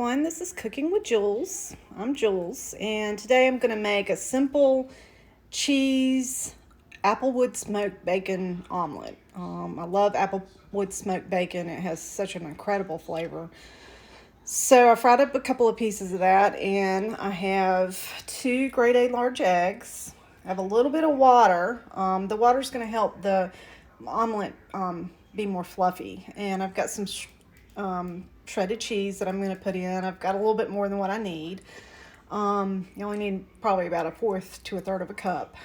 everyone. This is Cooking with Jules. I'm Jules, and today I'm going to make a simple cheese applewood smoked bacon omelet. I love applewood smoked bacon. It has such an incredible flavor. So I fried up a couple of pieces of that, and I have 2 grade A large eggs. I have a little bit of water. The water is going to help the omelet be more fluffy, and I've got some shredded cheese that I'm going to put in. I've got a little bit more than what I need. You only need probably about 1/4 to 1/3 of a cup.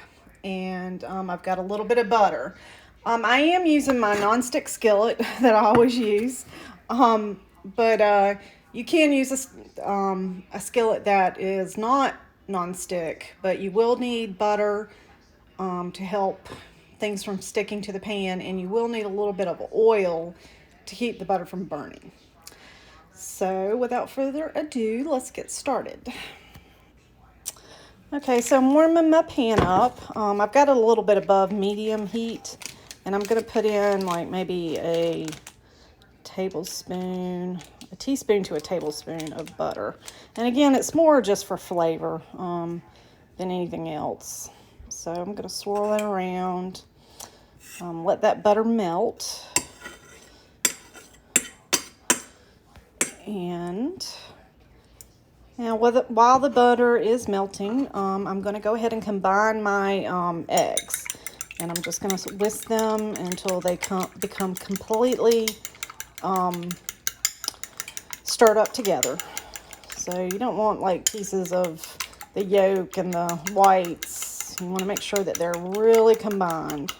And I've got a little bit of butter. I am using my nonstick skillet that I always use. But you can use a skillet that is not nonstick, but you will need butter to help things from sticking to the pan, and you will need a little bit of oil to keep the butter from burning. So without further ado, let's get started. Okay, so I'm warming my pan up. I've got it a little bit above medium heat, and I'm going to put in like maybe a teaspoon to a tablespoon of butter. And again, it's more just for flavor than anything else. So I'm going to swirl it around, let that butter melt. And now while the butter is melting, I'm going to go ahead and combine my eggs. And I'm just going to whisk them until they become completely stirred up together. So you don't want like pieces of the yolk and the whites. You want to make sure that they're really combined.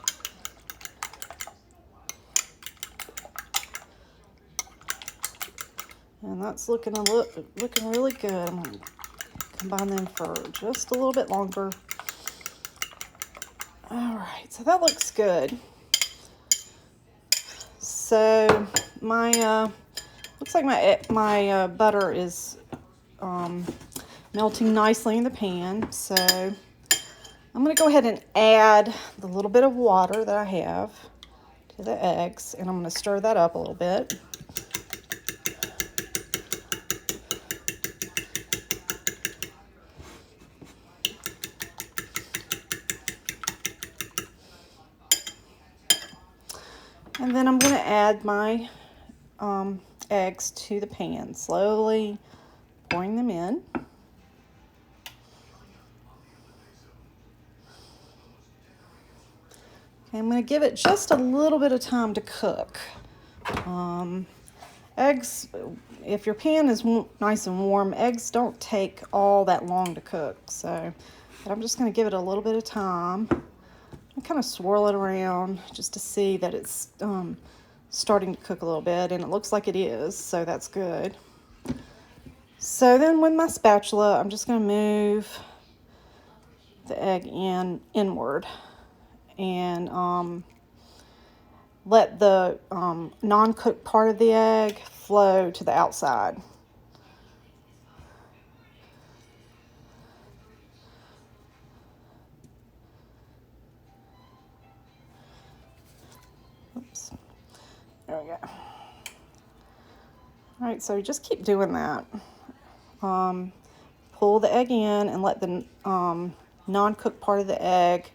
And that's looking really good. I'm going to combine them for just a little bit longer. All right, so that looks good. So my looks like my butter is melting nicely in the pan. So I'm going to go ahead and add the little bit of water that I have to the eggs, and I'm going to stir that up a little bit. And then I'm going to add my eggs to the pan, slowly pouring them in. Okay, I'm going to give it just a little bit of time to cook. Eggs, if your pan is nice and warm, eggs don't take all that long to cook. But I'm just going to give it a little bit of time. I kind of swirl it around just to see that it's starting to cook a little bit, and it looks like it is, so that's good. So then with my spatula, I'm just going to move the egg inward and let the non-cooked part of the egg flow to the outside. Oops. There we go. All right, so just keep doing that. Pull the egg in and let the non-cooked part of the egg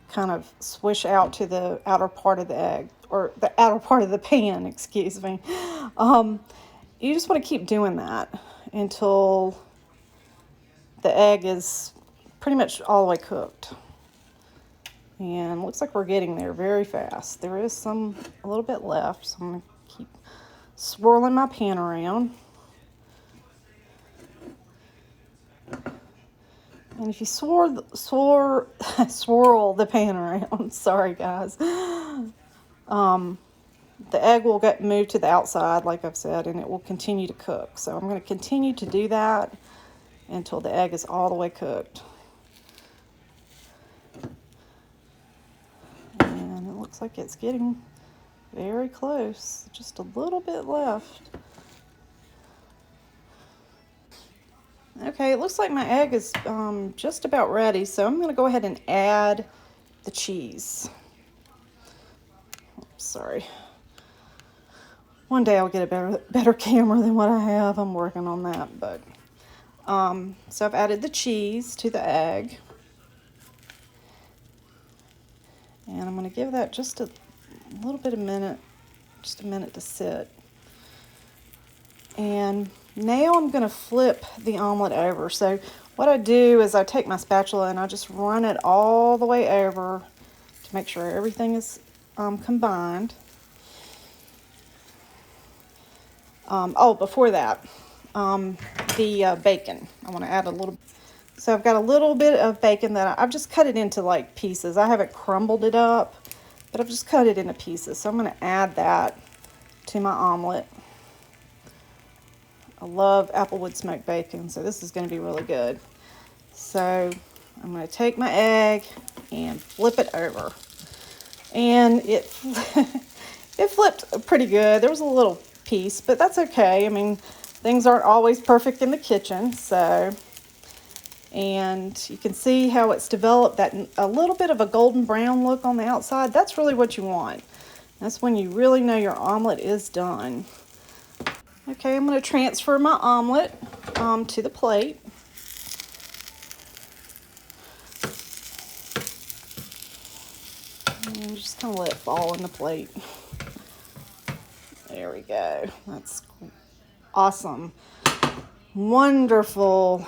kind of swish out to the outer part of the egg, or the outer part of the pan, excuse me. You just want to keep doing that until the egg is pretty much all the way cooked. And looks like we're getting there very fast. There is a little bit left, so I'm going to keep swirling my pan around. And if you swirl the pan around, sorry guys, the egg will get moved to the outside, like I've said, and it will continue to cook. So I'm going to continue to do that until the egg is all the way cooked. And it looks like it's getting very close. Just a little bit left. Okay, it looks like my egg is just about ready, so I'm going to go ahead and add the cheese. Oops, sorry. One day I'll get a better camera than what I have. I'm working on that, but so I've added the cheese to the egg. And I'm going to give that just a little bit of minute, just a minute to sit. And now I'm going to flip the omelet over. So what I do is I take my spatula and I just run it all the way over to make sure everything is combined. Before that, the bacon. I want to add a little. So I've got a little bit of bacon that I've just cut it into like pieces. I haven't crumbled it up, but I've just cut it into pieces. So I'm going to add that to my omelet. I love Applewood smoked bacon, so this is going to be really good. So I'm going to take my egg and flip it over. And it flipped pretty good. There was a little piece, but that's okay. I mean, things aren't always perfect in the kitchen, so... And you can see how it's developed that a little bit of a golden brown look on the outside. That's really what you want. That's when you really know your omelet is done. Okay, I'm going to transfer my omelet to the plate. And just kind of let it fall in the plate. There we go. That's awesome. Wonderful.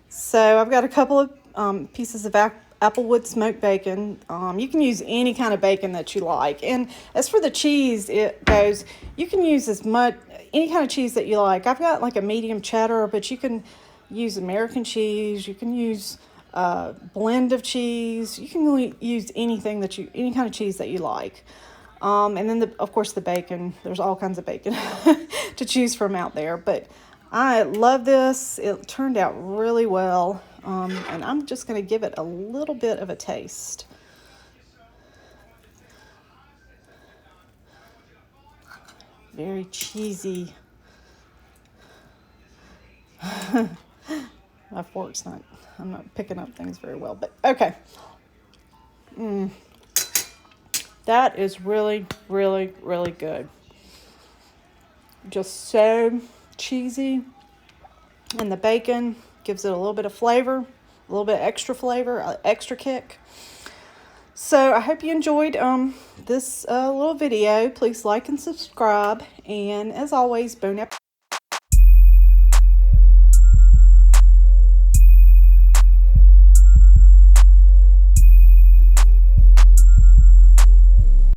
So I've got a couple of pieces of Applewood smoked bacon. You can use any kind of bacon that you like. And as for the cheese, it goes, you can use any kind of cheese that you like. I've got like a medium cheddar, but you can use American cheese. You can use a blend of cheese. You can really use any kind of cheese that you like. And then of course the bacon. There's all kinds of bacon to choose from out there, but I love this. It turned out really well, and I'm just going to give it a little bit of a taste. Very cheesy. My fork's I'm not picking up things very well, but okay. That is really, really, really good. Just so cheesy, and the bacon gives it a little bit of flavor, a little bit extra flavor, extra kick. So I hope you enjoyed this little video. Please like and subscribe, and as always, bon appetit.